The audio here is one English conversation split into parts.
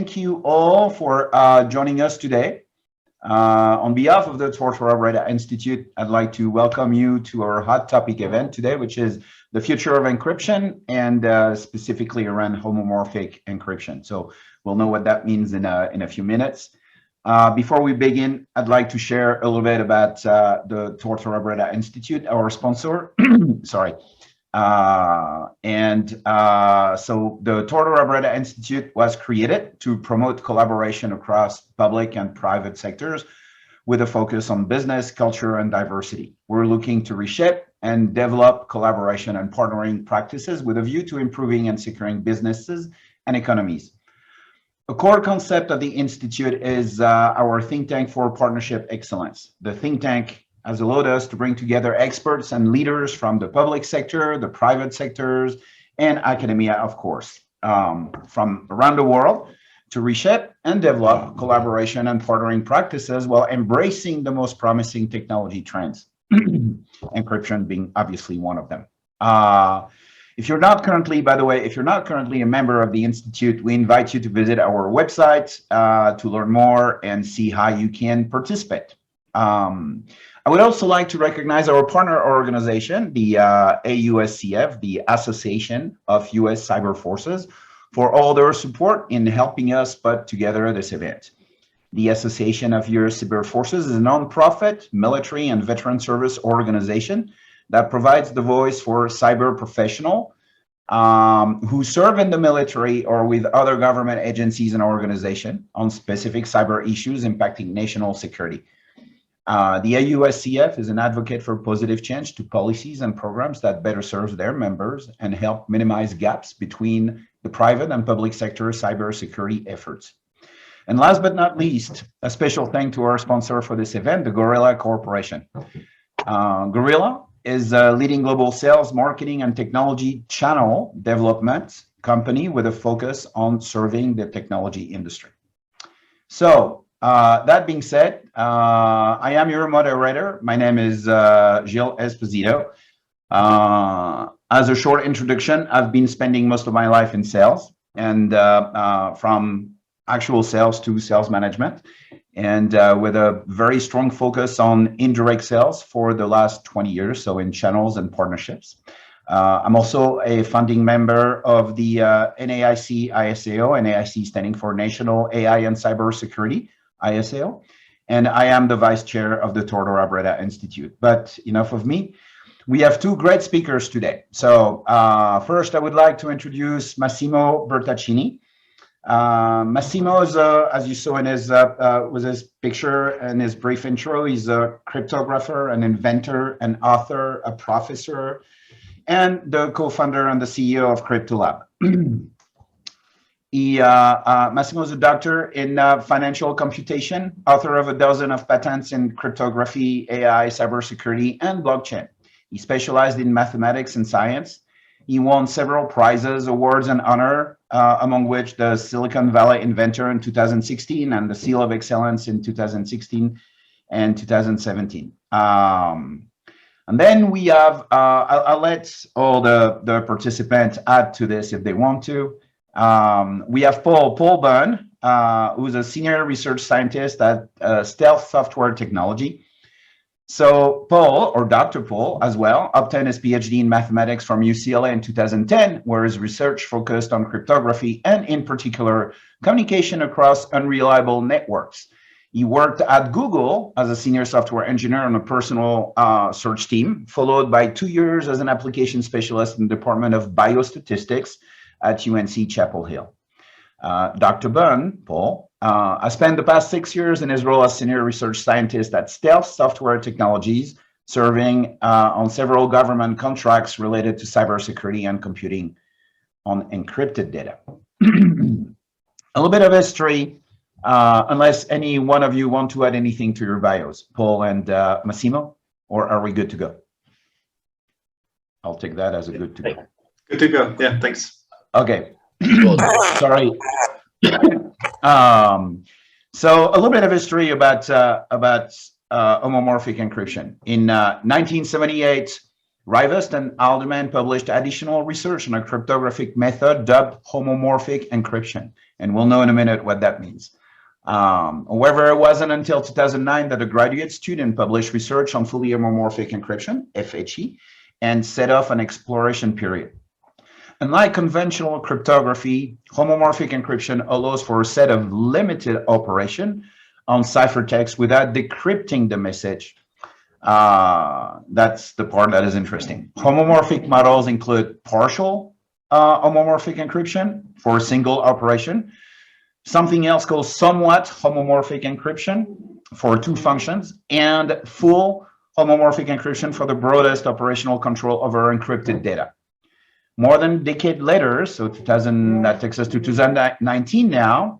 thank you all for joining us today. On behalf of the Tortora Breda Institute, I'd like to welcome you to our hot topic event today, which is the future of encryption and specifically around homomorphic encryption. So we'll know what that means in a few minutes. Before we begin, I'd like to share a little bit about the Tortora Breda Institute, our sponsor. Sorry. So the Tortora Breda Institute was created to promote collaboration across public and private sectors with a focus on business, culture, and diversity. We're looking to reshape and develop collaboration and partnering practices with a view to improving and securing businesses and economies. A core concept of the Institute is our think tank for partnership excellence. The think tank has allowed us to bring together experts and leaders from the public sector, the private sectors, and academia, of course, from around the world to reshape and develop collaboration and partnering practices while embracing the most promising technology trends, encryption being obviously one of them. If you're not currently, by the way, if you're not currently a member of the Institute, we invite you to visit our website to learn more and see how you can participate. I would also like to recognize our partner organization, the AUSCF, the Association of U.S. Cyber Forces, for all their support in helping us put together this event. The Association of U.S. Cyber Forces is a nonprofit, military, and veteran service organization that provides the voice for cyber professionals who serve in the military or with other government agencies and organizations on specific cyber issues impacting national security. The AUSCF is an advocate for positive change to policies and programs that better serve their members and help minimize gaps between the private and public sector cybersecurity efforts. And last but not least, a special thank to our sponsor for this event, the Gorilla Corporation. Gorilla is a leading global sales, marketing, and technology channel development company with a focus on serving the technology industry. So that being said, I am your moderator. My name is Gilles Esposito. As a short introduction, I've been spending most of my life in sales and from actual sales to sales management, and with a very strong focus on indirect sales for the last 20 years, so in channels and partnerships. I'm also a founding member of the NAIC ISAO, NAIC standing for National AI and Cybersecurity ISAO, and I am the vice chair of the Tortora Breda Institute. But enough of me. We have two great speakers today. So first, I would like to introduce Massimo Bertaccini. Massimo is, as you saw in his with his picture and his brief intro, he's a cryptographer, an inventor, an author, a professor, and the co-founder and the CEO of Cryptolab. Massimo is a doctor in financial computation, author of a dozen of patents in cryptography, AI, cybersecurity, and blockchain. He specialized in mathematics and science. He won several prizes, awards, and honor, among which the Silicon Valley Inventor in 2016 and the Seal of Excellence in 2016 and 2017. And then we have, I'll let all the participants add to this if they want to. We have Paul Byrne, who's a senior research scientist at Stealth Software Technology. So Paul, or Dr. Paul as well, obtained his PhD in mathematics from UCLA in 2010, where his research focused on cryptography and in particular, communication across unreliable networks. He worked at Google as a senior software engineer on a personal search team, followed by 2 years as an application specialist in the Department of Biostatistics at UNC Chapel Hill. Dr. Byrne, Paul, I spent the past 6 years in his role as senior research scientist at Stealth Software Technologies, serving on several government contracts related to cybersecurity and computing on encrypted data. A little bit of history, unless any one of you want to add anything to your bios, Paul and Massimo, or are we good to go? I'll take that as a good to go. Good to go. Yeah, thanks. Okay. Sorry. So a little bit of history about homomorphic encryption. In 1978, Rivest and Alderman published additional research on a cryptographic method dubbed homomorphic encryption, and we'll know in a minute what that means. However, it wasn't until 2009 that a graduate student published research on fully homomorphic encryption, FHE, and set off an exploration period. Unlike conventional cryptography, homomorphic encryption allows for a set of limited operation on ciphertext without decrypting the message. That's the part that is interesting. Homomorphic models include partial homomorphic encryption for a single operation, something else called somewhat homomorphic encryption for two functions, and full homomorphic encryption for the broadest operational control over encrypted data. More than a decade later, so that takes us to 2019 now,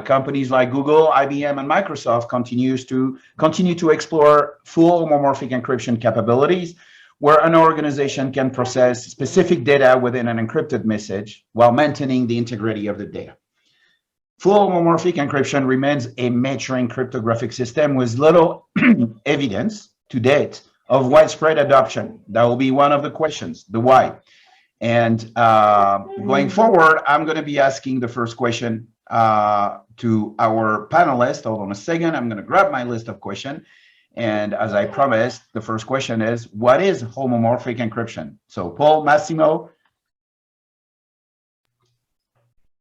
companies like Google, IBM, and Microsoft continue to explore full homomorphic encryption capabilities, where an organization can process specific data within an encrypted message while maintaining the integrity of the data. Full homomorphic encryption remains a maturing cryptographic system with little evidence to date of widespread adoption. That will be one of the questions, the why. And going forward, I'm going to be asking the first question to our panelists. Hold on a second. I'm going to grab my list of questions. And as I promised, the first question is, what is homomorphic encryption? So Paul, Massimo.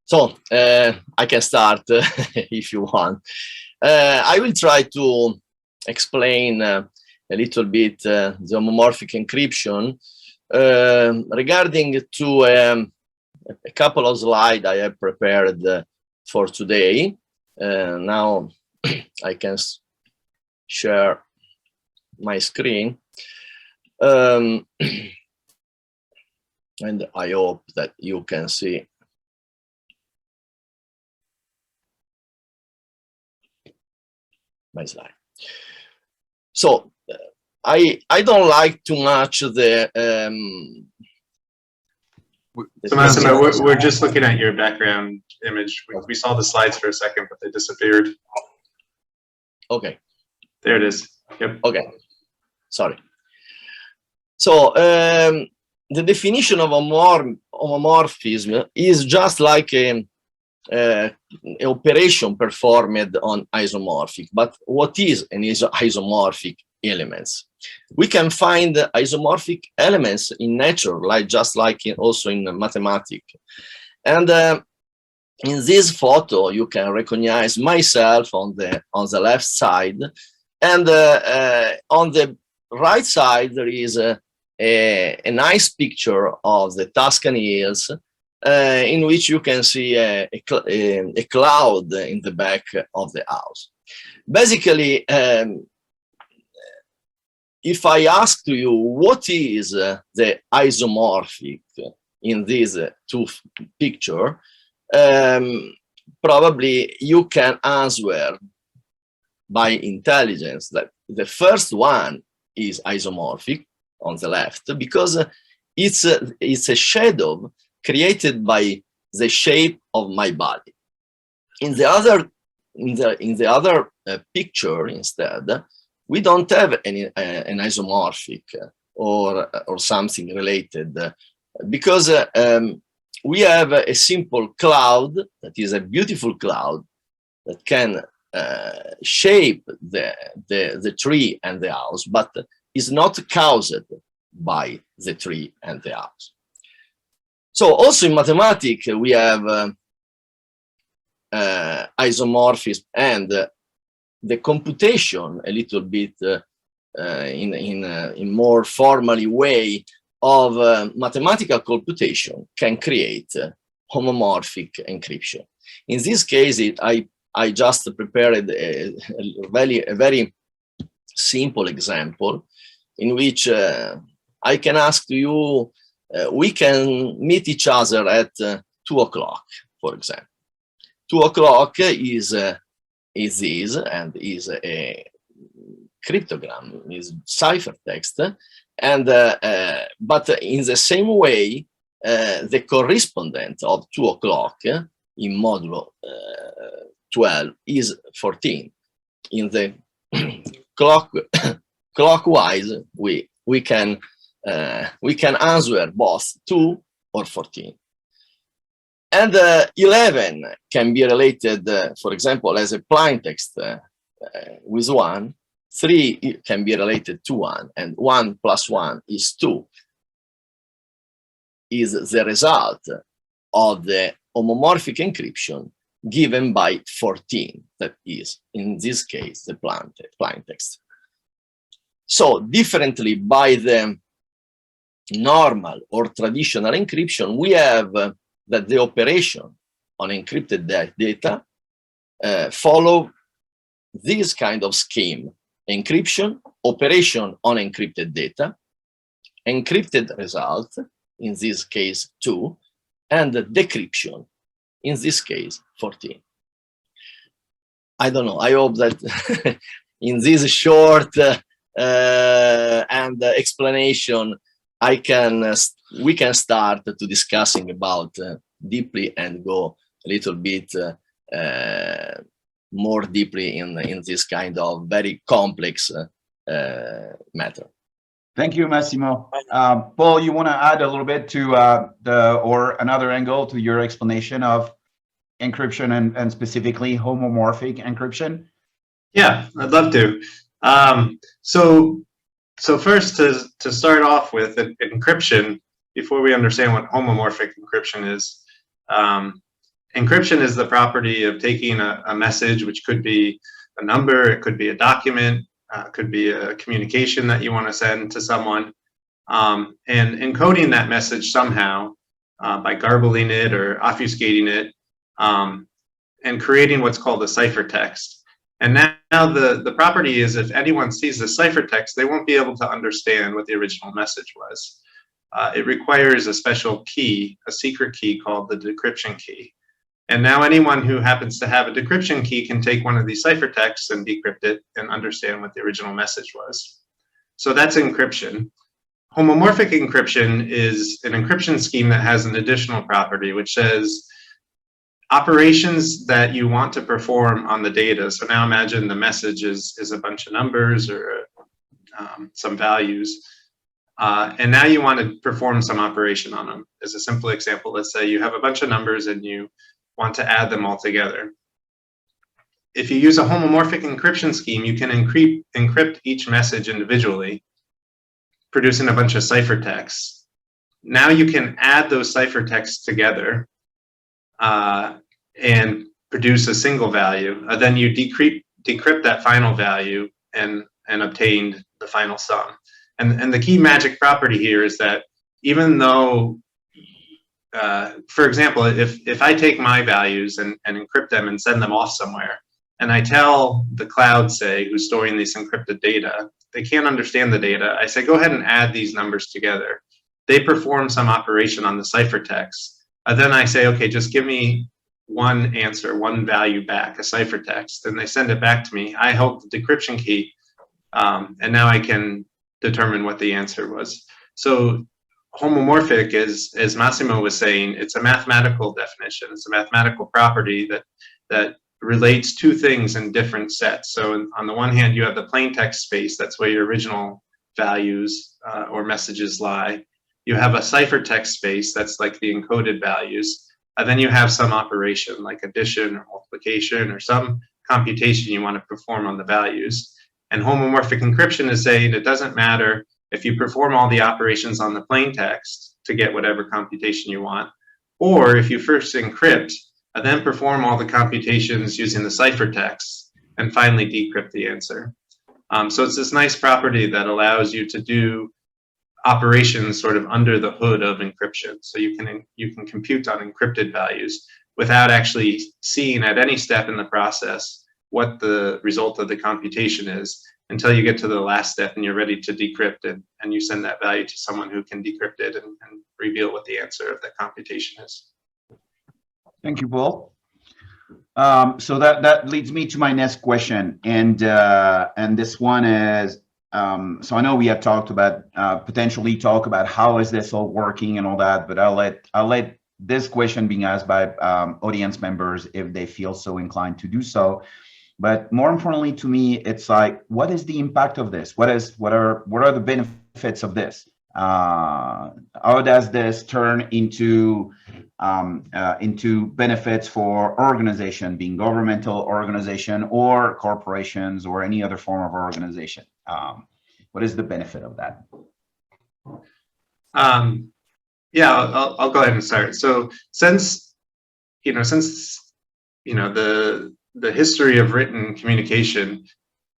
So I can start if you want. I will try to explain a little bit the homomorphic encryption regarding to a couple of slides I have prepared for today. Now I can share my screen. And I hope that you can see my slide. So I don't like too much the so Massimo, we're just looking at your background image. We saw the slides for a second, but they disappeared. Okay. There it is. Yep. Okay. Sorry. So the definition of homomorphism is just like an operation performed on isomorphic. But what is an isomorphic elements? We can find isomorphic elements in nature, just like also in mathematics. And in this photo, you can recognize myself on the left side, and on the right side there is a nice picture of the Tuscan hills, in which you can see a cloud in the back of the house. Basically, if I ask to you what is the isomorphic in these two pictures, probably you can answer by intelligence that the first one is isomorphic on the left, because it's a shadow created by the shape of my body. In the other picture instead, we don't have an isomorphic or something related, because we have a simple cloud that is a beautiful cloud that can shape the tree and the house, but is not caused by the tree and the house. So also in mathematics we have isomorphism, and the computation a little bit in more formally way of mathematical computation can create homomorphic encryption. In this case, I just prepared a very simple example in which I can ask to you, we can meet each other at 2 o'clock, for example. 2 o'clock is this, and is a cryptogram, is ciphertext, and but in the same way, the correspondent of 2 o'clock in modulo 12 is 14. In the clockwise, we can we can answer both 2 or 14. And 11 can be related, for example, as a plain text with 1. 3 can be related to 1, and 1 plus 1 is 2, is the result of the homomorphic encryption given by 14, that is, in this case, the plain text. So differently by the normal or traditional encryption, we have that the operation on encrypted data follow this kind of scheme: encryption, operation on encrypted data, encrypted result, in this case 2, and decryption, in this case 14. I don't know, I hope that in this short and explanation, we can start to discussing about deeply and go a little bit more deeply in this kind of very complex matter. Thank you, Massimo. Paul, you want to add a little bit to or another angle to your explanation of encryption and specifically homomorphic encryption? Yeah, I'd love to. So first, to start off with encryption, before we understand what homomorphic encryption is, encryption is the property of taking a message, which could be a number, it could be a document, could be a communication that you want to send to someone, and encoding that message somehow by garbling it or obfuscating it, and creating what's called a ciphertext. And now the property is, if anyone sees the ciphertext, they won't be able to understand what the original message was. It requires a special key, a secret key called the decryption key. And now anyone who happens to have a decryption key can take one of these ciphertexts and decrypt it and understand what the original message was. So that's encryption. Homomorphic encryption is an encryption scheme that has an additional property, which says operations that you want to perform on the data. So now imagine the message is a bunch of numbers or some values. And now you want to perform some operation on them. As a simple example, let's say you have a bunch of numbers and you want to add them all together. If you use a homomorphic encryption scheme, you can encrypt each message individually, producing a bunch of ciphertexts. Now you can add those ciphertexts together and produce a single value. Then you decrypt that final value and obtain the final sum. And the key magic property here is that even though, for example, if I take my values and encrypt them and send them off somewhere, and I tell the cloud, say, who's storing this encrypted data, they can't understand the data. I say, go ahead and add these numbers together. They perform some operation on the ciphertext. Then I say, okay, just give me one answer, one value back, a ciphertext, and they send it back to me. I hold the decryption key, and now I can determine what the answer was. So homomorphic, as Massimo was saying, it's a mathematical definition. It's a mathematical property that relates two things in different sets. So on the one hand, you have the plain text space. That's where your original values or messages lie. You have a ciphertext space. That's like the encoded values. And then you have some operation like addition or multiplication or some computation you want to perform on the values. And homomorphic encryption is saying it doesn't matter if you perform all the operations on the plain text to get whatever computation you want, or if you first encrypt and then perform all the computations using the ciphertext and finally decrypt the answer. So it's this nice property that allows you to do operations sort of under the hood of encryption. So you can compute on encrypted values without actually seeing at any step in the process what the result of the computation is until you get to the last step and you're ready to decrypt it, and you send that value to someone who can decrypt it and reveal what the answer of that computation is. Thank you, Paul. So that leads me to my next question, and this one is, so I know we had talked about potentially talk about how is this all working and all that, but I'll let this question being asked by audience members if they feel so inclined to do so. But more importantly to me, it's like, what is the impact of this? What are the benefits of this? How does this turn into benefits for organization, being governmental organization or corporations or any other form of organization? What is the benefit of that? Yeah, I'll go ahead and start. So since the history of written communication,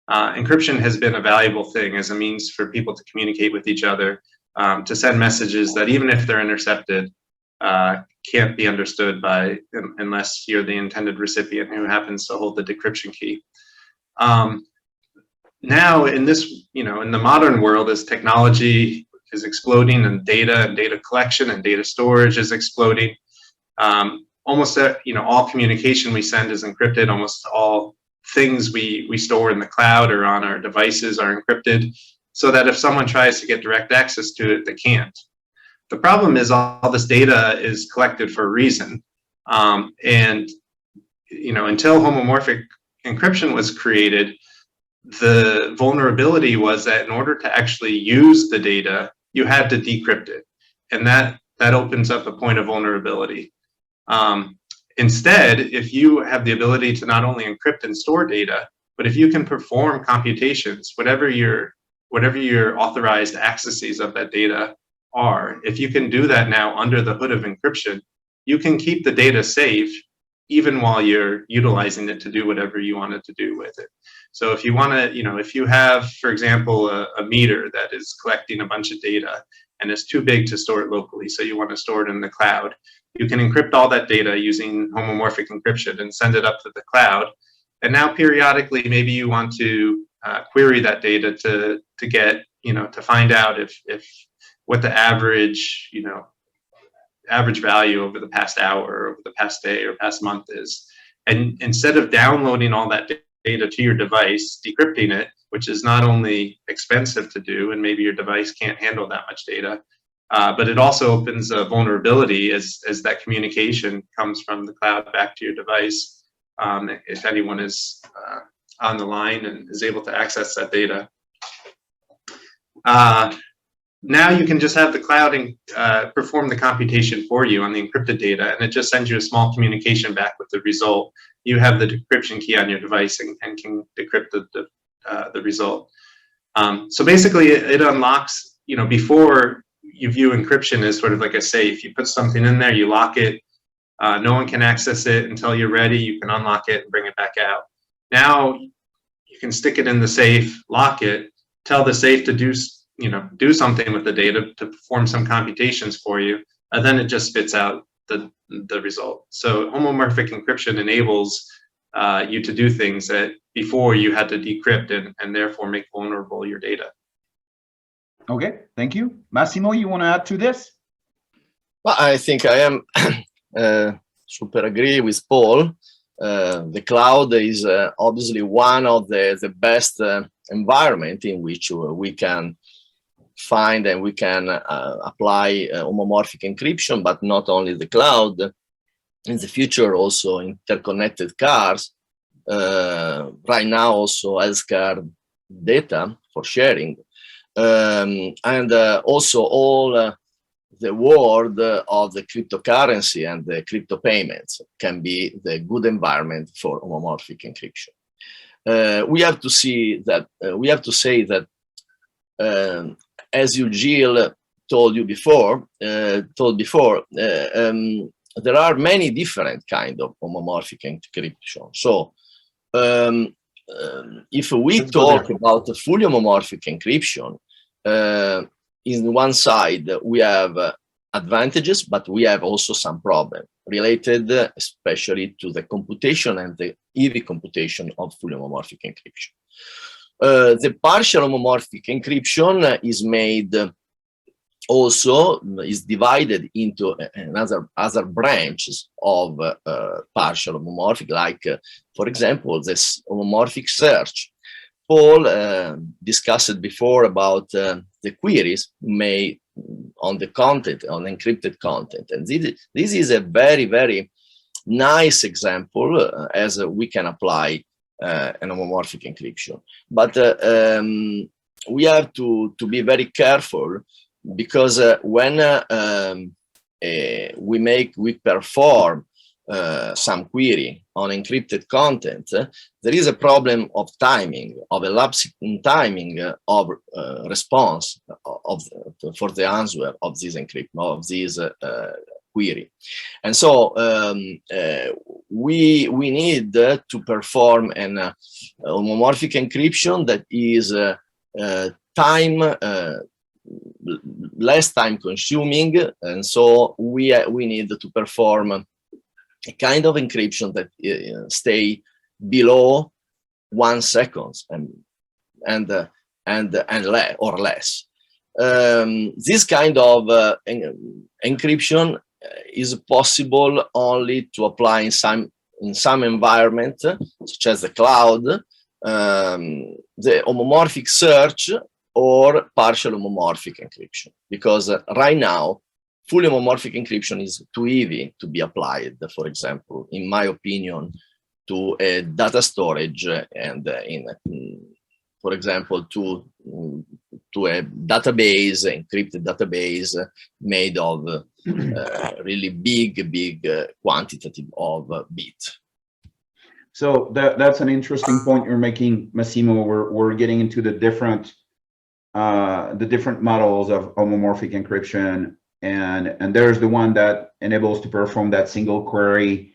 encryption has been a valuable thing as a means for people to communicate with each other, to send messages that even if they're intercepted, can't be understood by unless you're the intended recipient who happens to hold the decryption key. Now in this, in the modern world, as technology is exploding and data collection and data storage is exploding, almost all communication we send is encrypted. Almost all things we store in the cloud or on our devices are encrypted, so that if someone tries to get direct access to it, they can't. The problem is all this data is collected for a reason, and until homomorphic encryption was created, the vulnerability was that in order to actually use the data, you had to decrypt it, and that opens up a point of vulnerability. Instead, if you have the ability to not only encrypt and store data, but if you can perform computations, whatever your authorized accesses of that data are, if you can do that now under the hood of encryption, you can keep the data safe even while you're utilizing it to do whatever you want it to do with it. So if you want to, if you have, for example, a meter that is collecting a bunch of data and it's too big to store it locally, so you want to store it in the cloud, you can encrypt all that data using homomorphic encryption and send it up to the cloud. And now periodically, maybe you want to query that data to get, to find out if what the average, average value over the past hour, or over the past day or past month is. And instead of downloading all that data to your device, decrypting it, which is not only expensive to do, and maybe your device can't handle that much data, but it also opens a vulnerability as that communication comes from the cloud back to your device. If anyone is on the line and is able to access that data. Now you can just have the cloud perform the computation for you on the encrypted data, and it just sends you a small communication back with the result. You have the decryption key on your device and can decrypt the result. So basically, it unlocks, before you view encryption as sort of like a safe. You put something in there, you lock it, no one can access it until you're ready. You can unlock it and bring it back out. Now you can stick it in the safe, lock it, tell the safe to do something with the data, to perform some computations for you, and then it just spits out the result. So homomorphic encryption enables you to do things that before you had to decrypt and therefore make vulnerable your data. Okay, thank you. Massimo, you want to add to this? Well, I think I am super agree with Paul. The cloud is obviously one of the best environment in which we can find and we can apply homomorphic encryption, but not only the cloud. In the future, also interconnected cars. Right now, also healthcare data for sharing. And also all the world of the cryptocurrency and the crypto payments can be the good environment for homomorphic encryption. We have to say that as Gilles told before, there are many different kinds of homomorphic encryption. So if we talk about the fully homomorphic encryption, in one side we have advantages, but we have also some problems related especially to the computation and the heavy computation of fully homomorphic encryption. The partial homomorphic encryption is made also is divided into other branches of partial homomorphic, like for example this homomorphic search. Paul discussed before about the queries made on the content, on encrypted content, and this is a very, very nice example as we can apply an homomorphic encryption. But we have to be very careful because when we perform some query on encrypted content, there is a problem of timing, of a lapse in timing of response for the answer of this encryption, of this query. And so we need to perform an homomorphic encryption that is less time consuming, and so we need to perform a kind of encryption that stay below 1 second or less. This kind of encryption is possible only to apply in some environment, such as the cloud, the homomorphic search, or partial homomorphic encryption, because right now fully homomorphic encryption is too heavy to be applied, for example, in my opinion, to a data storage and for example, to a database, encrypted database made of really big quantitative of bits. So that's an interesting point you're making, Massimo. We're getting into the different models of homomorphic encryption, and there's the one that enables to perform that single query.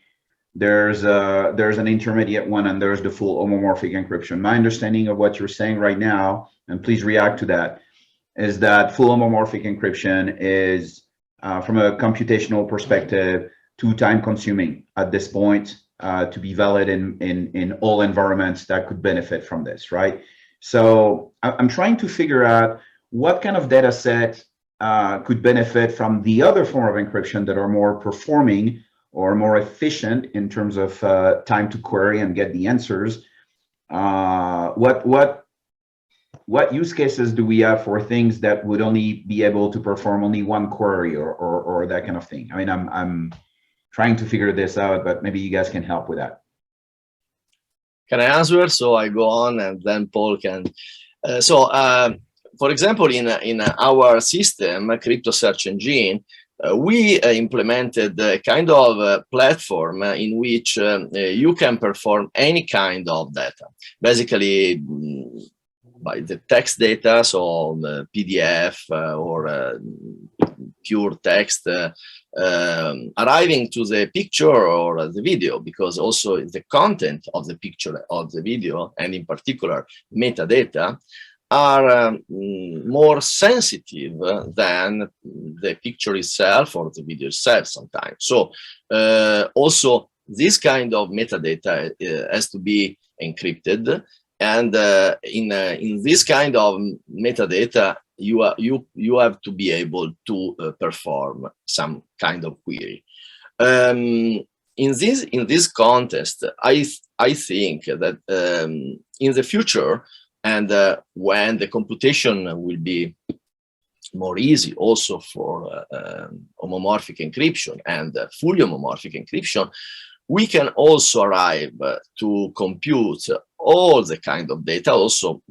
There's an intermediate one, and there's the full homomorphic encryption. My understanding of what you're saying right now, and please react to that, is that full homomorphic encryption is, from a computational perspective, too time consuming at this point to be valid in all environments that could benefit from this, right? So I'm trying to figure out what kind of data set could benefit from the other form of encryption that are more performing or more efficient in terms of time to query and get the answers. What use cases do we have for things that would only be able to perform only one query or that kind of thing? I mean, I'm trying to figure this out, but maybe you guys can help with that. Can I answer? So I go on, and then Paul can. For example, in our system, Crypto Search Engine, we implemented a kind of platform in which you can perform any kind of data, basically by the text data, so the PDF or pure text arriving to the picture or the video, because also the content of the picture or the video, and in particular metadata, are more sensitive than the picture itself or the video itself sometimes. So also this kind of metadata has to be encrypted, and in this kind of metadata you have to be able to perform some kind of query. In this context, I think that in the future, and when the computation will be more easy also for homomorphic encryption and fully homomorphic encryption, we can also arrive to compute all the kind of data, also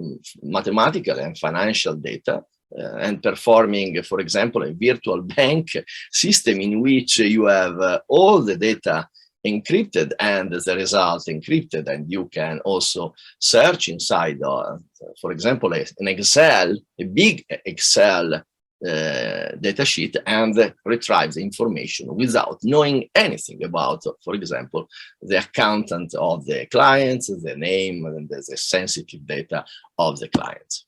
mathematical and financial data, and performing, for example, a virtual bank system in which you have all the data encrypted and the result encrypted, and you can also search inside, for example, an Excel, a big Excel data sheet, and retrieve the information without knowing anything about, for example, the accountant of the client, the name, and the sensitive data of the client.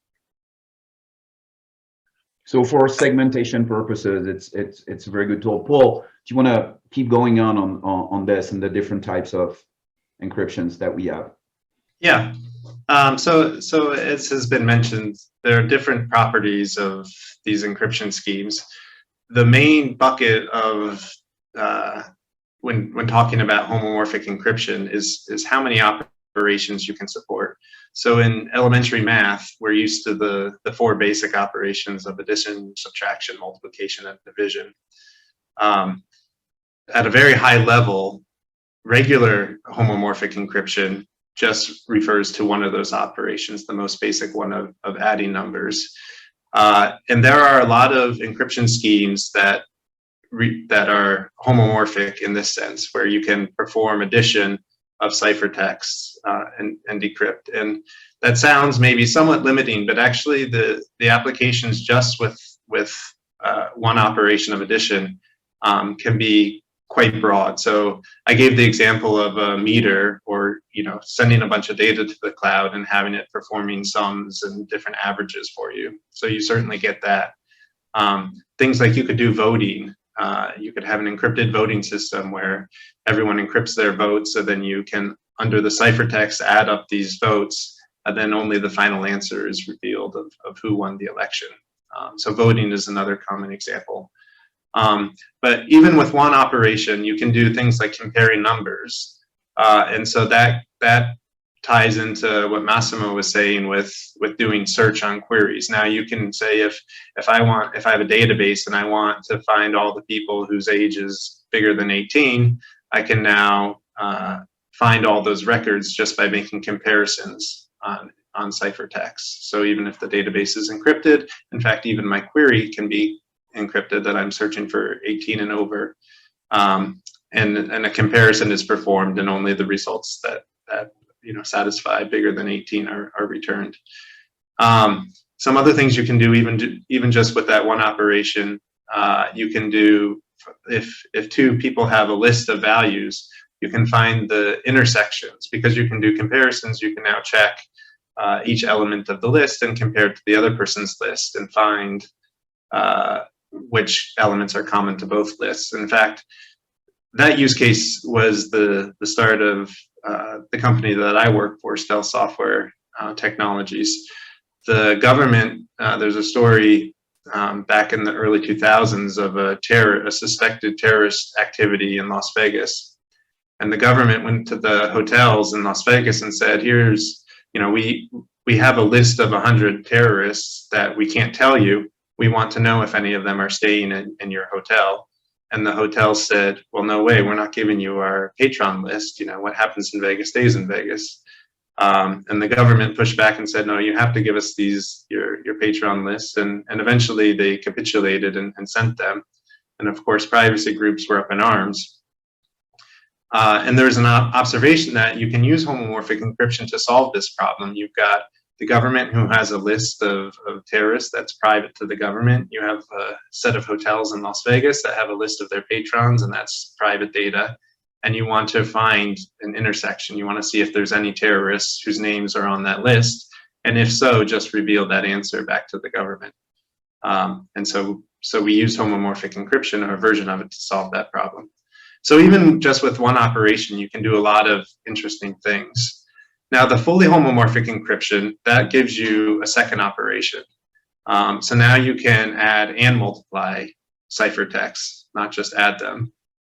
So for segmentation purposes, it's a very good tool. Paul, do you want to keep going on this and the different types of encryptions that we have? Yeah. So as has been mentioned, there are different properties of these encryption schemes. The main bucket of when talking about homomorphic encryption is how many operations you can support. So in elementary math, we're used to the 4 basic operations of addition, subtraction, multiplication, and division. At a very high level, regular homomorphic encryption just refers to one of those operations, the most basic one of adding numbers. And there are a lot of encryption schemes that are homomorphic in this sense, where you can perform addition of ciphertexts and decrypt. And that sounds maybe somewhat limiting, but actually the applications just with one operation of addition can be quite broad. So I gave the example of a meter, or sending a bunch of data to the cloud and having it performing sums and different averages for you. So you certainly get that. Things like you could do voting. You could have an encrypted voting system where everyone encrypts their votes, so then you can, under the ciphertext, add up these votes, and then only the final answer is revealed of who won the election. So voting is another common example. But even with one operation, you can do things like comparing numbers. And so that ties into what Massimo was saying with doing search on queries. Now you can say if I have a database and I want to find all the people whose age is bigger than 18, I can now find all those records just by making comparisons on ciphertext. So even if the database is encrypted, in fact, even my query can be encrypted that I'm searching for 18 and over, and a comparison is performed, and only the results that satisfy bigger than 18 are returned. Some other things you can do, even just with that one operation, you can do, if two people have a list of values, you can find the intersections. Because you can do comparisons, you can now check each element of the list and compare it to the other person's list and find which elements are common to both lists. In fact, that use case was the start of the company that I work for, Stealth Software Technologies. The government, there's a story back in the early 2000s of a suspected terrorist activity in Las Vegas. And the government went to the hotels in Las Vegas and said, here's, we have a list of 100 terrorists that we can't tell you. We want to know if any of them are staying in your hotel. And the hotel said, well, no way, we're not giving you our patron list. What happens in Vegas stays in Vegas. And the government pushed back and said, no, you have to give us your patron list. And eventually they capitulated and sent them. And of course, privacy groups were up in arms. And there's an observation that you can use homomorphic encryption to solve this problem. You've got the government who has a list of terrorists that's private to the government. You have a set of hotels in Las Vegas that have a list of their patrons, and that's private data. And you want to find an intersection. You want to see if there's any terrorists whose names are on that list. And if so, just reveal that answer back to the government. And so we use homomorphic encryption, or a version of it, to solve that problem. So even just with one operation, you can do a lot of interesting things. Now, the fully homomorphic encryption, that gives you a second operation. So now you can add and multiply ciphertexts, not just add them.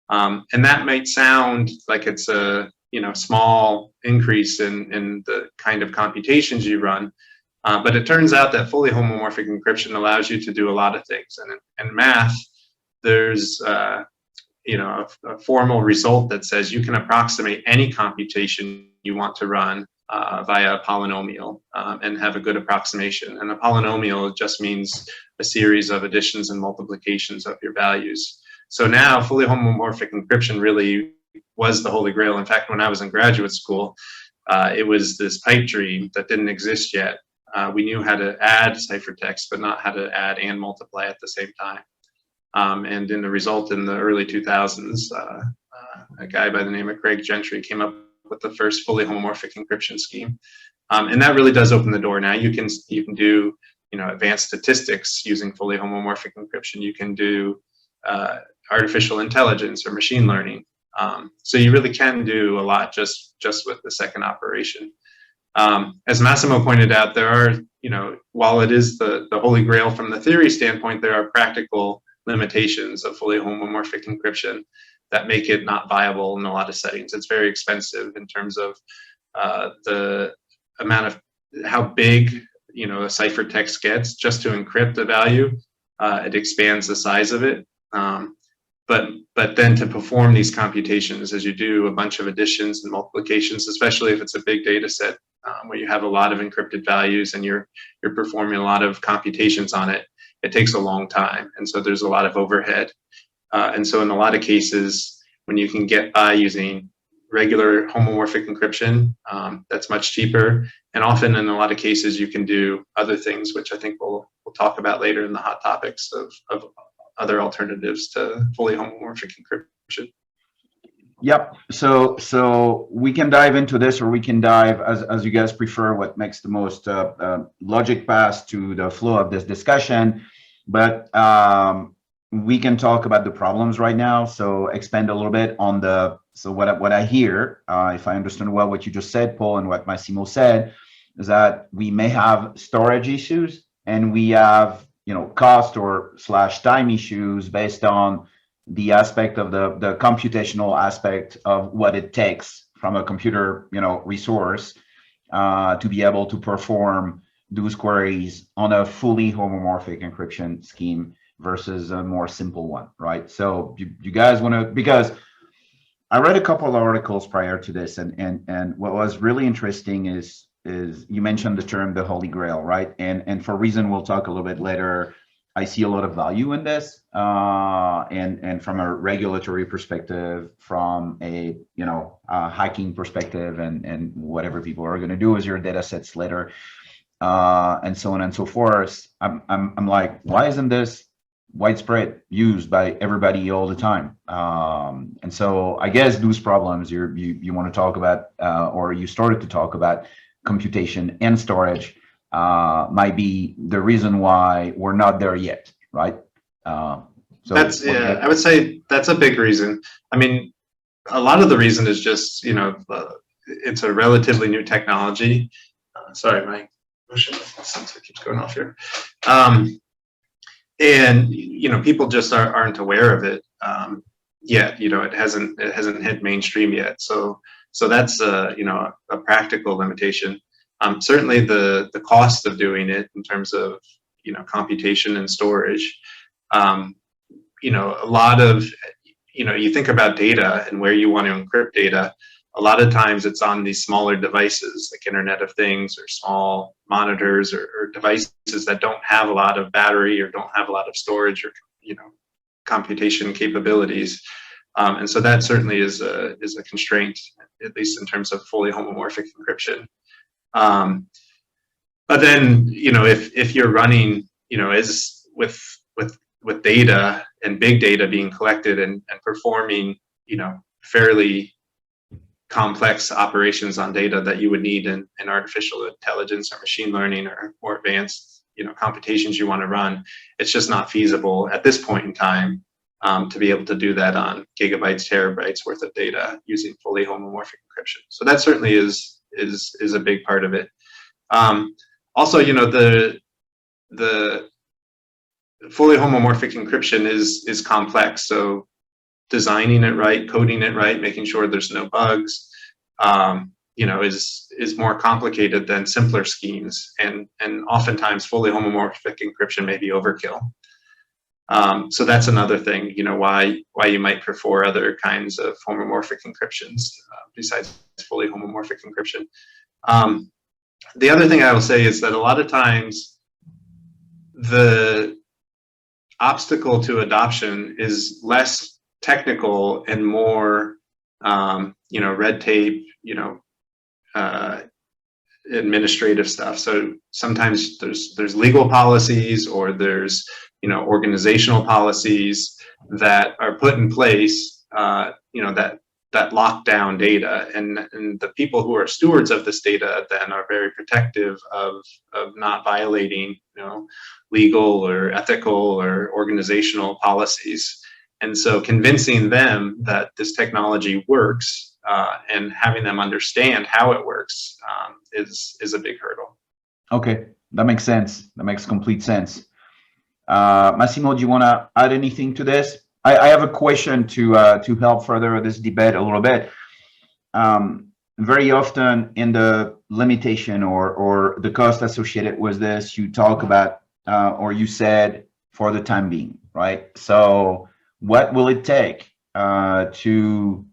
And that might sound like it's a small increase in the kind of computations you run, but it turns out that fully homomorphic encryption allows you to do a lot of things. And in math, there's a formal result that says you can approximate any computation you want to run via a polynomial and have a good approximation. And a polynomial just means a series of additions and multiplications of your values. So now fully homomorphic encryption really was the holy grail. In fact, when I was in graduate school, it was this pipe dream that didn't exist yet. We knew how to add ciphertext, but not how to add and multiply at the same time. And in the result, in the early 2000s, a guy by the name of Craig Gentry came up with the first fully homomorphic encryption scheme. And that really does open the door. Now you can do advanced statistics using fully homomorphic encryption. You can do artificial intelligence or machine learning. So you really can do a lot just with the second operation. As Massimo pointed out, there are, while it is the holy grail from the theory standpoint, there are practical limitations of fully homomorphic encryption that make it not viable in a lot of settings. It's very expensive in terms of the amount of how big a ciphertext gets just to encrypt a value. It expands the size of it. but then to perform these computations as you do a bunch of additions and multiplications, especially if it's a big data set where you have a lot of encrypted values and you're performing a lot of computations on it, it takes a long time. And so there's a lot of overhead. And so in a lot of cases, when you can get by using regular homomorphic encryption, that's much cheaper. And often in a lot of cases, you can do other things, which I think we'll talk about later in the hot topics of other alternatives to fully homomorphic encryption. Yep. So we can dive into this, or we can dive as you guys prefer, what makes the most logic path to the flow of this discussion. But we can talk about the problems right now. So expand a little bit on what I hear, if I understand well what you just said, Paul, and what Massimo said, is that we may have storage issues, and we have cost or / time issues based on the aspect of the computational aspect of what it takes from a computer resource to be able to perform those queries on a fully homomorphic encryption scheme versus a more simple one, right? So you guys want to, because I read a couple of articles prior to this, and what was really interesting is you mentioned the term the Holy Grail, right? And for a reason we'll talk a little bit later, I see a lot of value in this, and from a regulatory perspective, from a hacking perspective, and whatever people are going to do with your data sets later, and so on and so forth. I'm like, why isn't this widespread used by everybody all the time? And so I guess those problems you want to talk about, or you started to talk about computation and storage, might be the reason why we're not there yet, right? So that's, yeah, I would say that's a big reason. I mean, a lot of the reason is just, it's a relatively new technology. Sorry, my motion sensor keeps going off here. And people just aren't aware of it yet. It hasn't hit mainstream yet. So that's a practical limitation. Certainly the cost of doing it in terms of computation and storage. A lot of you think about data and where you want to encrypt data. A lot of times it's on these smaller devices like Internet of Things or small monitors or devices that don't have a lot of battery or don't have a lot of storage or computation capabilities. And so that certainly is a constraint, at least in terms of fully homomorphic encryption. But then if you're running as with data and big data being collected and performing fairly complex operations on data that you would need in artificial intelligence or machine learning or more advanced computations you want to run, it's just not feasible at this point in time to be able to do that on gigabytes, terabytes worth of data using fully homomorphic encryption. So that certainly is a big part of it. Also, the fully homomorphic encryption is complex. So designing it right, coding it right, making sure there's no bugs, is more complicated than simpler schemes, and oftentimes fully homomorphic encryption may be overkill. So that's another thing, why you might prefer other kinds of homomorphic encryptions besides fully homomorphic encryption. The other thing I will say is that a lot of times the obstacle to adoption is less technical and more, red tape, administrative stuff. So sometimes there's legal policies or there's, organizational policies that are put in place, that lock down data, and the people who are stewards of this data then are very protective of not violating, legal or ethical or organizational policies. And so convincing them that this technology works and having them understand how it works is a big hurdle. Okay, that makes sense. That makes complete sense. Massimo, do you want to add anything to this? I have a question to help further this debate a little bit. Very often in the limitation or the cost associated with this, you talk about, or you said, for the time being, right? So what will it take to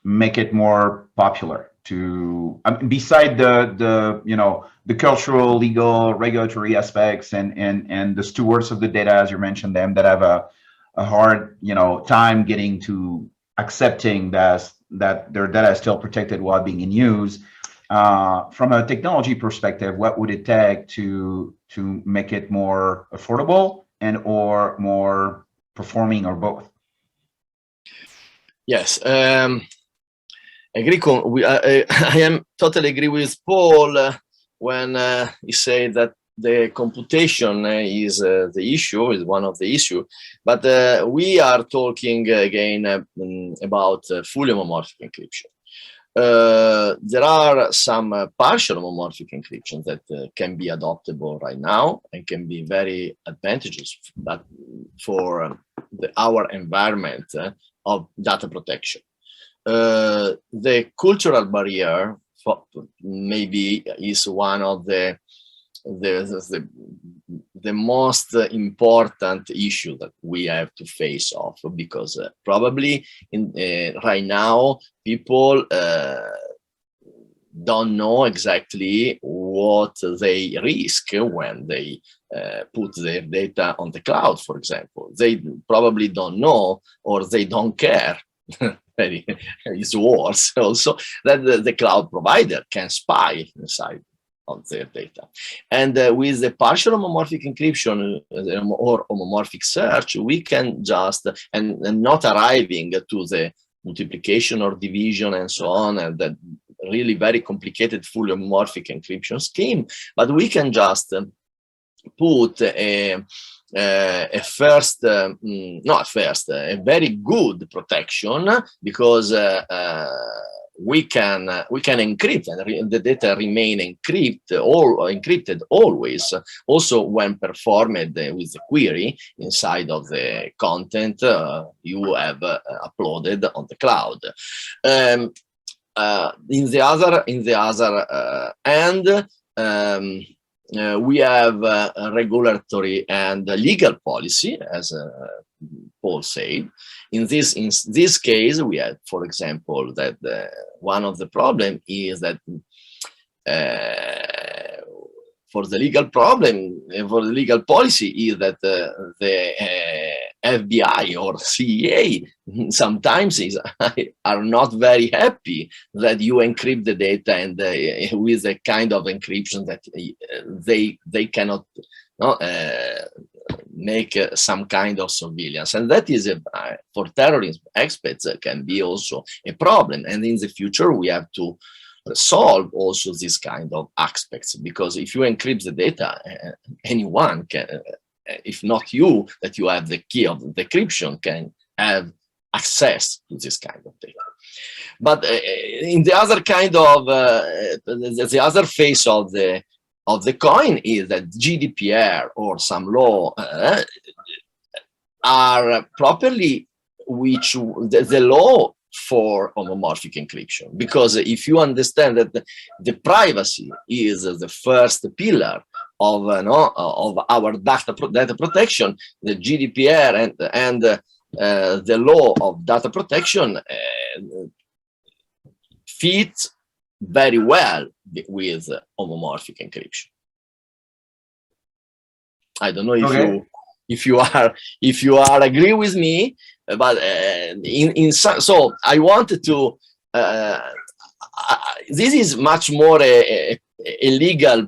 make it more popular? To beside the cultural, legal, regulatory aspects and the stewards of the data, as you mentioned, them that have a hard time getting to accepting that their data is still protected while being in use. From a technology perspective, what would it take to make it more affordable and or more performing, or both? Yes, I am totally agree with Paul when he said that the computation is the issue, is one of the issue, but we are talking again about fully homomorphic encryption. There are some partial homomorphic encryption that can be adoptable right now and can be very advantageous for our environment of data protection. The cultural barrier maybe is one of the most important issue that we have to face off, because probably right now people don't know exactly what they risk when they put their data on the cloud, for example. They probably don't know, or they don't care. It's worse also that the cloud provider can spy inside of their data. And with the partial homomorphic encryption or homomorphic search, we can just, and not arriving to the multiplication or division and so on, and that really very complicated full homomorphic encryption scheme, but we can just put a very good protection, because we can encrypt, and the data remain encrypted always, also when performed with the query inside of the content you have uploaded on the cloud. In the other end, we have a regulatory and legal policy, as Paul said. In this case, we have, for example, that one of the problem is that for the legal policy is that the FBI or CEA sometimes are not very happy that you encrypt the data and with a kind of encryption that they cannot make some kind of surveillance, and that is for terrorism experts can be also a problem. And in the future we have to solve also this kind of aspects, because if you encrypt the data, anyone can, if not you, that you have the key of the decryption, can have access to this kind of data. But in the other kind of the other face of the coin is that GDPR or some law are properly the law for homomorphic encryption, because if you understand that the privacy is the first pillar of our data protection, the GDPR and the law of data protection fit very well with homomorphic encryption. I don't know if if you are agree with me, but so I wanted to. This is much more a legal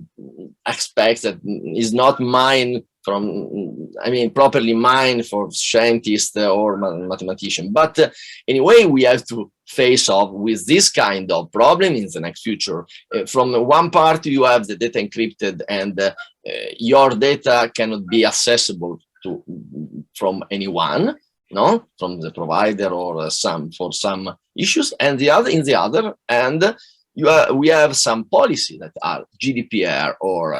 aspect that is not mine from, I mean, properly mine for scientists or mathematician. But anyway, we have to face off with this kind of problem in the next future. From one part, you have the data encrypted, and your data cannot be accessible from anyone, no, from the provider or for some issues. And in the other end, we have some policy that are GDPR or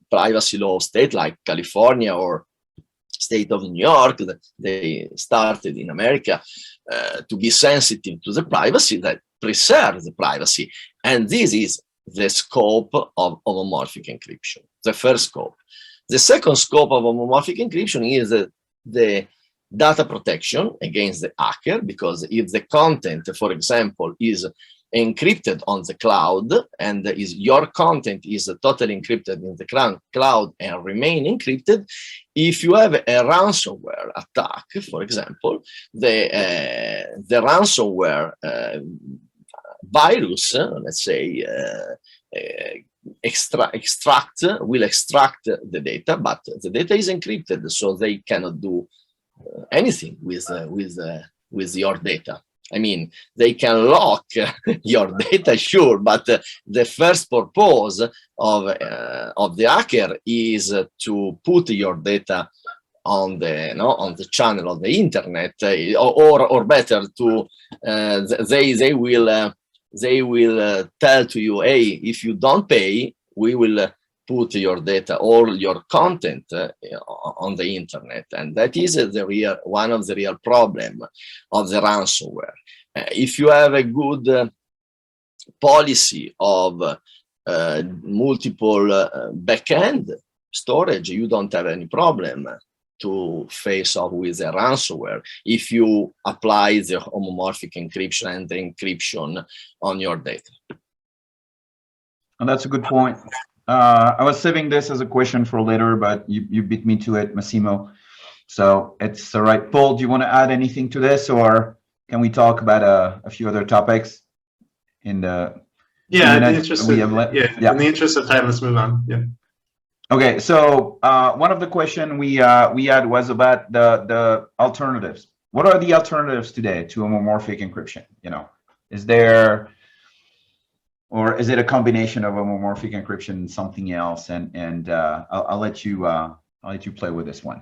privacy law state like California or state of New York, that they started in America to be sensitive to the privacy, that preserve the privacy. And this is the scope of homomorphic encryption, the first scope. The second scope of homomorphic encryption is the data protection against the hacker, because if the content, for example, is encrypted on the cloud and your content is totally encrypted in the cloud and remain encrypted, if you have a ransomware attack, for example, the ransomware virus, let's say, will extract the data, but the data is encrypted, so they cannot do anything with your data. I mean, they can lock your data, sure, but the first purpose of the hacker is to put your data on the channel of the internet, or better, to they will tell to you, hey, if you don't pay, we will put your data, all your content on the internet. And that is one of the real problem of the ransomware. If you have a good policy of multiple backend storage, you don't have any problem to face off with a ransomware if you apply the homomorphic encryption and the encryption on your data. And that's a good point. I was saving this as a question for later, but you beat me to it, Massimo. So it's all right. Paul, do you want to add anything to this, or can we talk about a few other topics in the in the interest of time, let's move on. Yeah. Okay, so one of the questions we had was about the alternatives. What are the alternatives today to homomorphic encryption? You know, is there, or is it a combination of homomorphic encryption and something else? And I'll let you play with this one.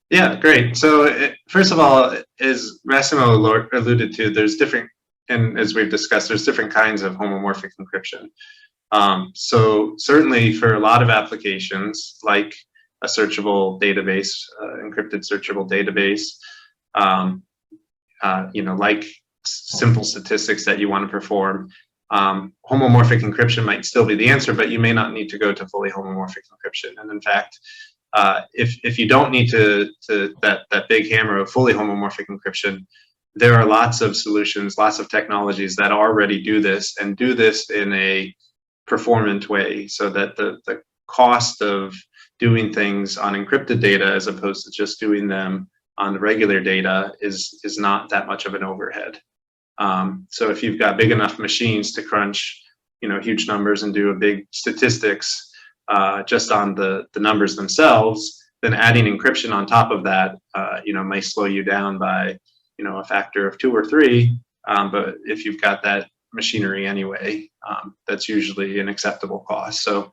Yeah, great. So first of all, as Massimo alluded to, there's different, and as we've discussed, there's different kinds of homomorphic encryption. So certainly for a lot of applications, like a searchable database, encrypted searchable database, like simple statistics that you want to perform, homomorphic encryption might still be the answer, but you may not need to go to fully homomorphic encryption. And in fact, if you don't need that big hammer of fully homomorphic encryption, there are lots of solutions, lots of technologies that already do this, and do this in a performant way, so that the cost of doing things on encrypted data as opposed to just doing them on the regular data is not that much of an overhead. So if you've got big enough machines to crunch, huge numbers and do a big statistics just on the numbers themselves, then adding encryption on top of that, may slow you down by, a factor of 2 or 3. But if you've got that machinery anyway, that's usually an acceptable cost. So,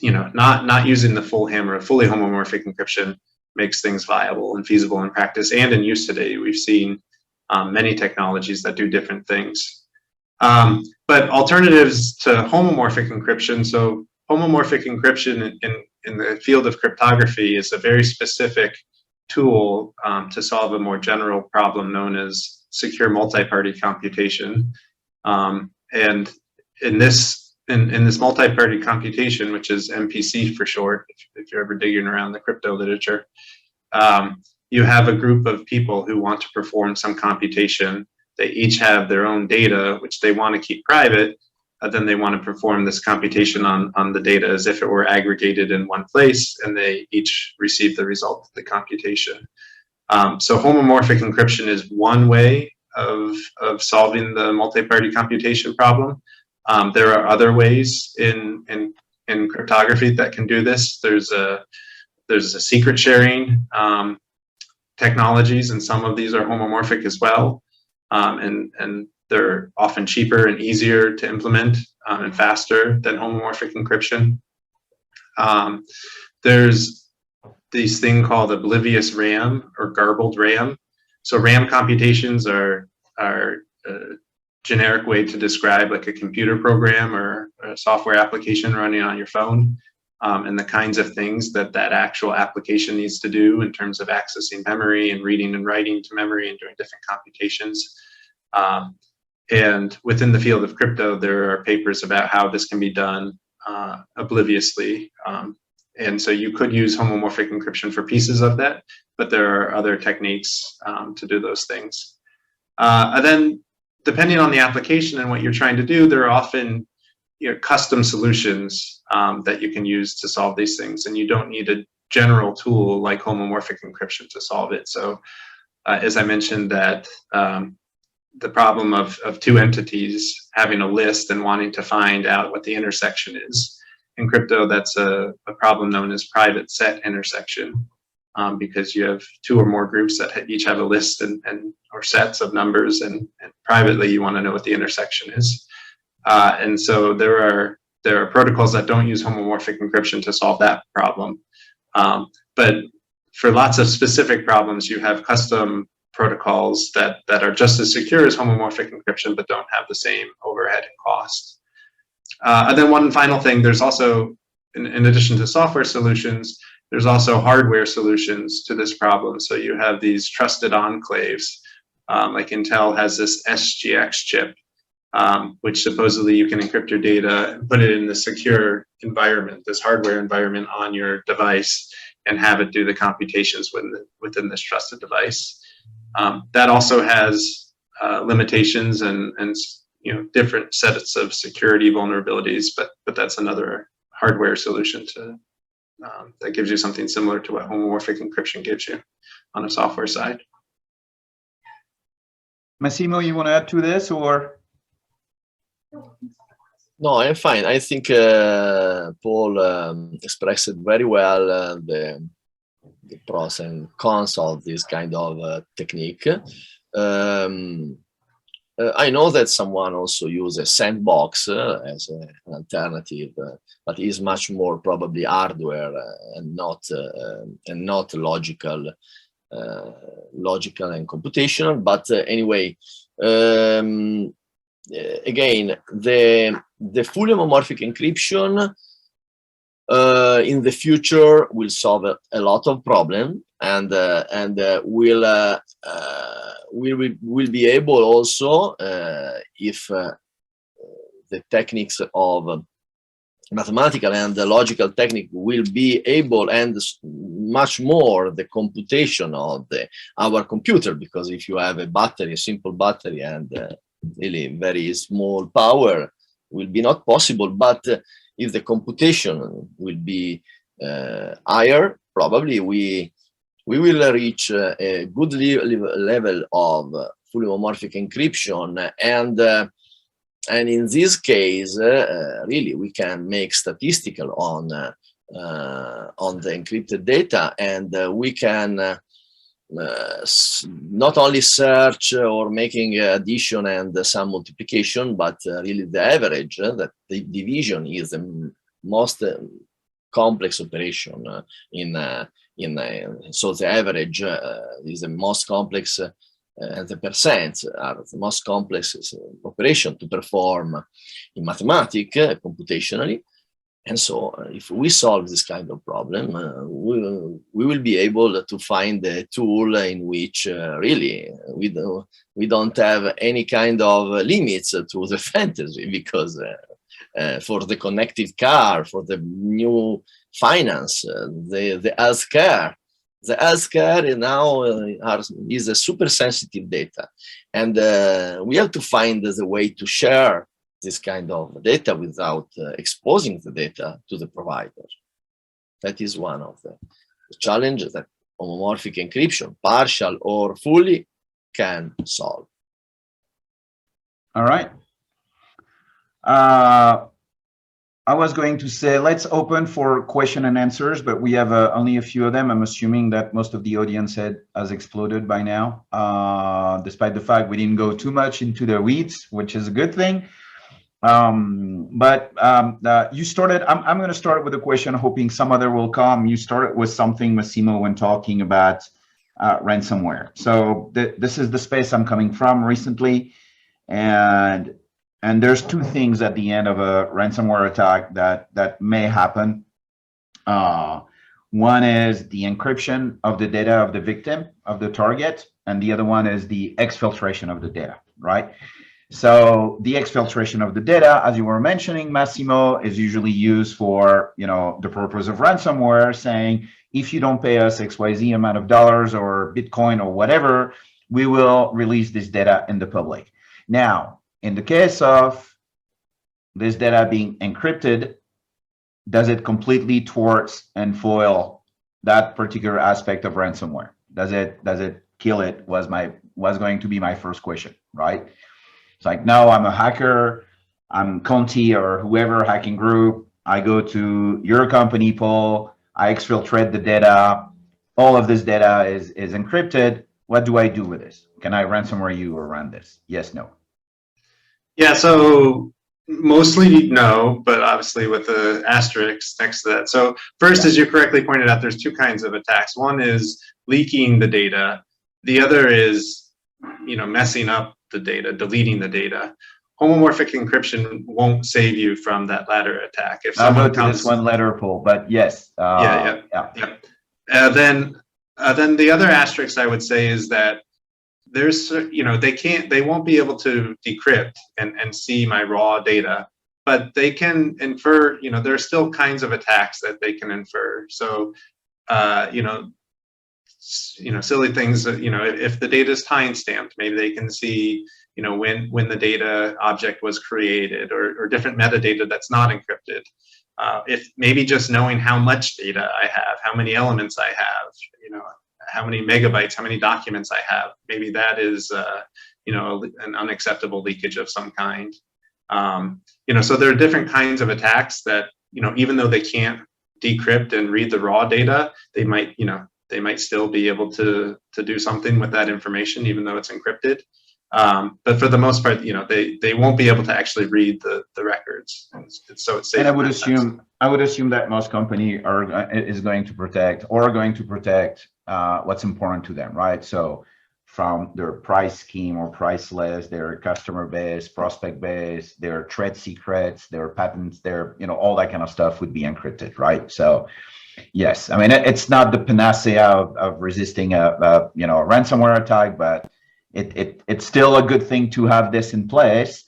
not using the full hammer of fully homomorphic encryption makes things viable and feasible in practice and in use today. We've seen many technologies that do different things. But alternatives to homomorphic encryption. So homomorphic encryption in the field of cryptography is a very specific tool to solve a more general problem known as secure multi-party computation. And in this multi-party computation, which is MPC for short, if you're ever digging around the crypto literature, you have a group of people who want to perform some computation. They each have their own data, which they want to keep private. Then they want to perform this computation on the data as if it were aggregated in one place, and they each receive the result of the computation. So homomorphic encryption is one way of solving the multi-party computation problem. There are other ways in cryptography that can do this. There's a secret sharing technologies, and some of these are homomorphic as well. And they're often cheaper and easier to implement and faster than homomorphic encryption. There's this thing called oblivious RAM or garbled RAM. So RAM computations are a generic way to describe like a computer program or a software application running on your phone, and the kinds of things that actual application needs to do in terms of accessing memory and reading and writing to memory and doing different computations. And within the field of crypto, there are papers about how this can be done obliviously. And so you could use homomorphic encryption for pieces of that, but there are other techniques to do those things. And then depending on the application and what you're trying to do, there are often custom solutions that you can use to solve these things, and you don't need a general tool like homomorphic encryption to solve it. So as I mentioned, that the problem of two entities having a list and wanting to find out what the intersection is. In crypto, that's a problem known as private set intersection, because you have two or more groups that each have a list or sets of numbers, and privately you want to know what the intersection is. And so there are protocols that don't use homomorphic encryption to solve that problem. But for lots of specific problems, you have custom protocols that are just as secure as homomorphic encryption, but don't have the same overhead and cost. And then one final thing, there's also, in addition to software solutions, there's also hardware solutions to this problem. So you have these trusted enclaves, like Intel has this SGX chip, which supposedly you can encrypt your data and put it in the secure environment, this hardware environment on your device, and have it do the computations within this trusted device. That also has limitations and different sets of security vulnerabilities, but that's another hardware solution to that gives you something similar to what homomorphic encryption gives you on the software side. Massimo, you want to add to this, or? No, I'm fine. I think Paul expressed very well the pros and cons of this kind of technique. I know that someone also uses sandbox as an alternative, but is much more probably hardware and not logical and computational. But anyway, again, the fully homomorphic encryption in the future will solve a lot of problems, and will be able also, if the techniques of mathematical and the logical technique will be able, and much more the computation of our computer, because if you have a simple battery and really very small power, will be not possible. But if the computation will be higher, probably we will reach a good level of fully homomorphic encryption, and in this case, really we can make statistical on the encrypted data, and we can not only search or making addition and some multiplication, but really the average, that the division is the most complex operation so the average is the most complex, and the percents are the most complex operation to perform in mathematics computationally. And so if we solve this kind of problem, we will be able to find a tool in which really we don't have any kind of limits to the fantasy, because for the connected car, for the new finance, the healthcare now is a super sensitive data, and we have to find the way to share this kind of data without exposing the data to the provider. That is one of the challenges that homomorphic encryption, partial or fully, can solve. All right. I was going to say, let's open for question and answers, but we have only a few of them. I'm assuming that most of the audience has exploded by now, despite the fact we didn't go too much into the weeds, which is a good thing. You started, I'm going to start with a question, hoping some other will come. You started with something, Massimo, when talking about ransomware. So this is the space I'm coming from recently. And there's two things at the end of a ransomware attack that may happen. One is the encryption of the data of the victim, of the target, and the other one is the exfiltration of the data, right? So the exfiltration of the data, as you were mentioning, Massimo, is usually used for, the purpose of ransomware, saying, if you don't pay us XYZ amount of dollars or Bitcoin or whatever, we will release this data in the public. Now, in the case of this data being encrypted, does it completely thwart and foil that particular aspect of ransomware? Does it kill it? Was going to be my first question, right? It's like, no, I'm a hacker, I'm Conti or whoever hacking group. I go to your company, Paul, I exfiltrate the data. All of this data is encrypted. What do I do with this? Can I ransomware you or run this? Yes, no. Yeah, so mostly no, but obviously with the asterisk next to that. So first, as you correctly pointed out, there's two kinds of attacks. One is leaking the data. The other is, messing up the data, deleting the data. Homomorphic encryption won't save you from that latter attack. If I'll someone go to this one later, Paul, but yes. Yeah. Then the other asterisk I would say is that there's, they won't be able to decrypt and see my raw data, but they can infer, there are still kinds of attacks that they can infer. So, silly things, if the data is time stamped, maybe they can see, when the data object was created, or different metadata that's not encrypted. If maybe just knowing how much data I have, how many elements I have, how many megabytes, how many documents I have, maybe that is, an unacceptable leakage of some kind. So there are different kinds of attacks that, even though they can't decrypt and read the raw data, they might still be able to do something with that information, even though it's encrypted. But for the most part, they won't be able to actually read the records. So it's safe. And I would assume that most company is going to protect what's important to them, right? So from their price scheme or price list, their customer base, prospect base, their trade secrets, their patents, their, all that kind of stuff would be encrypted, right? So yes, I mean, it's not the panacea of resisting a ransomware attack, but it's still a good thing to have this in place.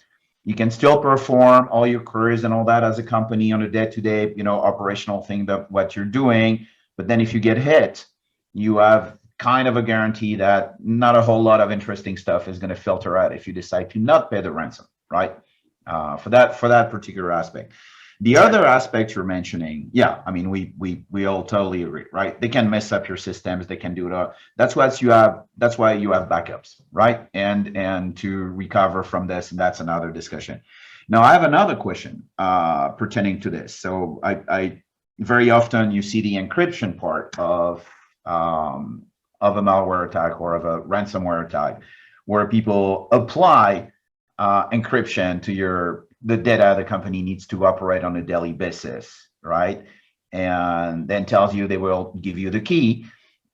You can still perform all your queries and all that as a company on a day-to-day, operational thing that what you're doing. But then if you get hit, you have kind of a guarantee that not a whole lot of interesting stuff is going to filter out if you decide to not pay the ransom, right? For that particular aspect. The other aspect you're mentioning, yeah, I mean, we all totally agree, right? They can mess up your systems, they can do it all. That's why you have backups, right? And to recover from this, and that's another discussion. Now I have another question pertaining to this. So I very often you see the encryption part of a malware attack or of a ransomware attack, where people apply encryption to the data the company needs to operate on a daily basis, right? And then tells you they will give you the key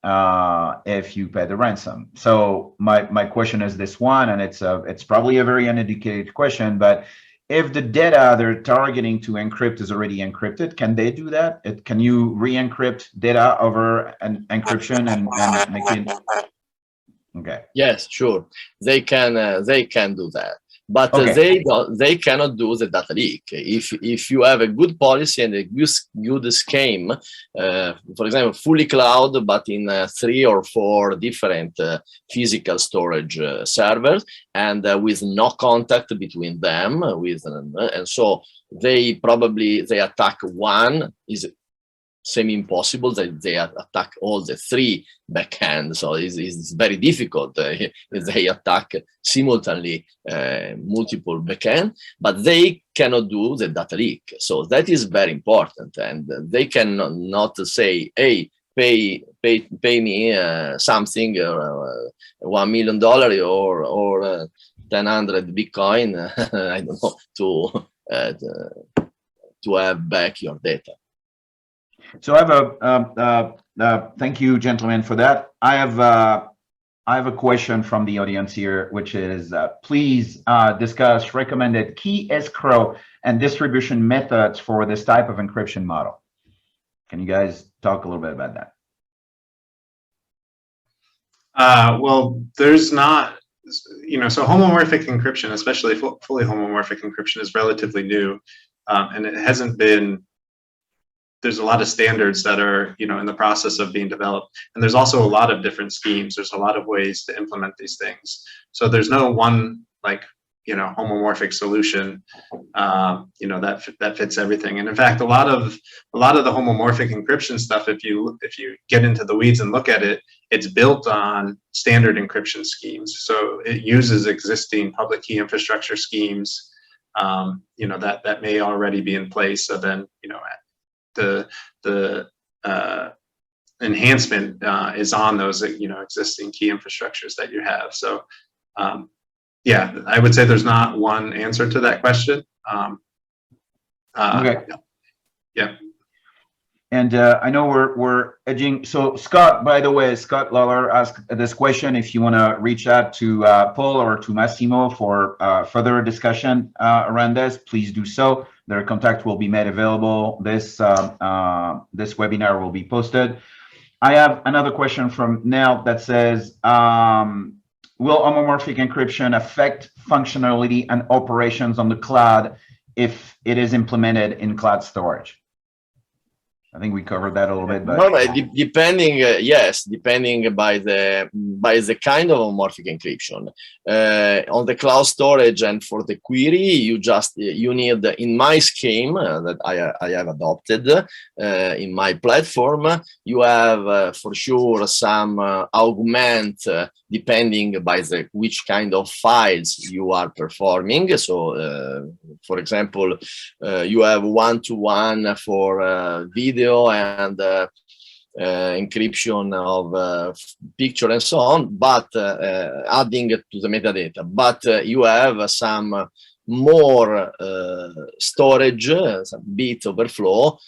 if you pay the ransom. So my question is this one, and it's probably a very uneducated question, but if the data they're targeting to encrypt is already encrypted, can they do that? Can you re-encrypt data over an encryption and make it? Okay. Yes, sure. They can do that. But okay. They cannot do the data leak. If you have a good policy and a good scheme, for example, fully cloud, but in 3 or 4 different physical storage servers, and with no contact between them, and so they attack one is semi-impossible that they attack all the 3 backends. So it's very difficult if they attack simultaneously multiple backend, but they cannot do the data leak. So that is very important, and they cannot say, hey, pay me something, $1 million or 100 Bitcoin, I don't know, to have back your data. So I have thank you, gentlemen, for that. I have a question from the audience here, which is please discuss recommended key escrow and distribution methods for this type of encryption model. Can you guys talk a little bit about that? Well, there's not so homomorphic encryption, especially fully homomorphic encryption, is relatively new, and it hasn't been. There's a lot of standards that are, in the process of being developed, and there's also a lot of different schemes. There's a lot of ways to implement these things. So there's no one homomorphic solution, that fits everything. And in fact, a lot of the homomorphic encryption stuff, if you get into the weeds and look at it, it's built on standard encryption schemes. So it uses existing public key infrastructure schemes, that may already be in place. So then, the enhancement is on those, existing key infrastructures that you have. So, yeah, I would say there's not one answer to that question. Okay. Yeah. And I know we're edging. So Scott, by the way, Scott Lawler asked this question. If you want to reach out to Paul or to Massimo for further discussion around this, please do so. Their contact will be made available. This webinar will be posted. I have another question from Nell that says, will homomorphic encryption affect functionality and operations on the cloud if it is implemented in cloud storage? I think we covered that a little bit, but depending, yes, depending by the kind of homomorphic encryption. On the cloud storage and for the query, you need, in my scheme that I have adopted in my platform, you have for sure some augment depending by which kind of files you are performing. So, for example, you have one-to-one for video and encryption of picture and so on, but adding to the metadata. But you have some more storage, some bit overflow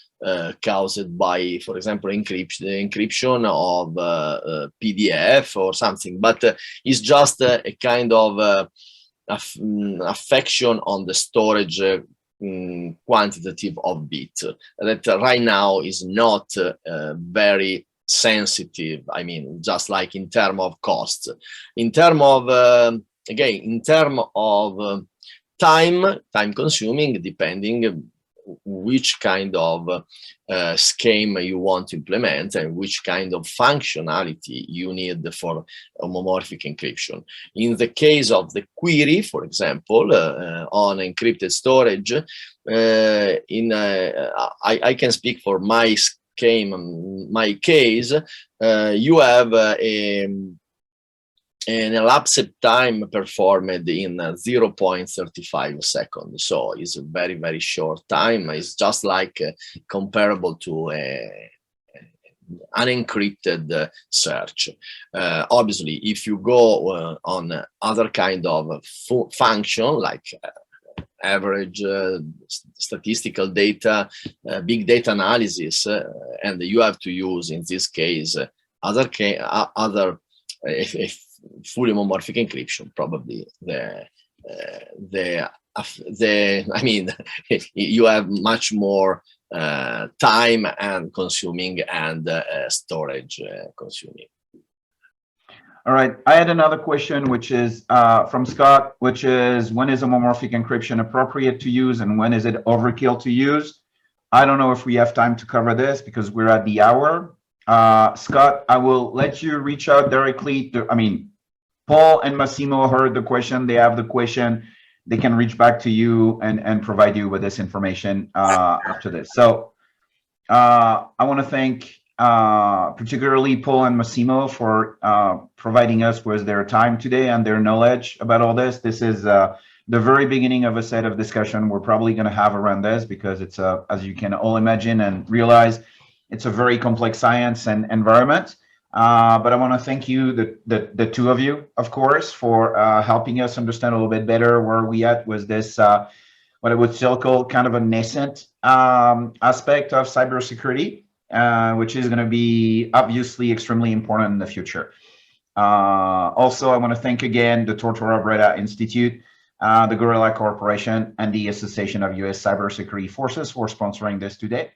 caused by, for example, encryption of PDF or something. But it's just a kind of affection on the storage quantitative of bit that right now is not very sensitive. I mean, just like in terms of cost, in terms of again, in terms of time consuming, depending which kind of scheme you want to implement and which kind of functionality you need for homomorphic encryption. In the case of the query, for example, on encrypted storage, I can speak for my scheme, my case, you have an elapsed time performed in 0.35 seconds. So it's a very, very short time. It's just like comparable to unencrypted search. Obviously, if you go on other kind of function like average statistical data, big data analysis, and you have to use, in this case, other fully homomorphic encryption, probably I mean, you have much more time and consuming and storage consuming. All right, I had another question, which is from Scott, which is, when is homomorphic encryption appropriate to use and when is it overkill to use? I don't know if we have time to cover this because we're at the hour. Scott, I will let you reach out directly to, Paul and Massimo heard the question. They have the question. They can reach back to you and provide you with this information after this. So I want to thank particularly Paul and Massimo for providing us with their time today and their knowledge about all this. This is the very beginning of a set of discussion we're probably going to have around this because it's, as you can all imagine and realize, it's a very complex science and environment. But I want to thank you, the two of you, of course, for helping us understand a little bit better where we at with this, what I would still call kind of a nascent aspect of cybersecurity, which is going to be obviously extremely important in the future. Also, I want to thank again the Tortora Breda Institute, the Gorilla Corporation, and the Association of US Cybersecurity Forces for sponsoring this today.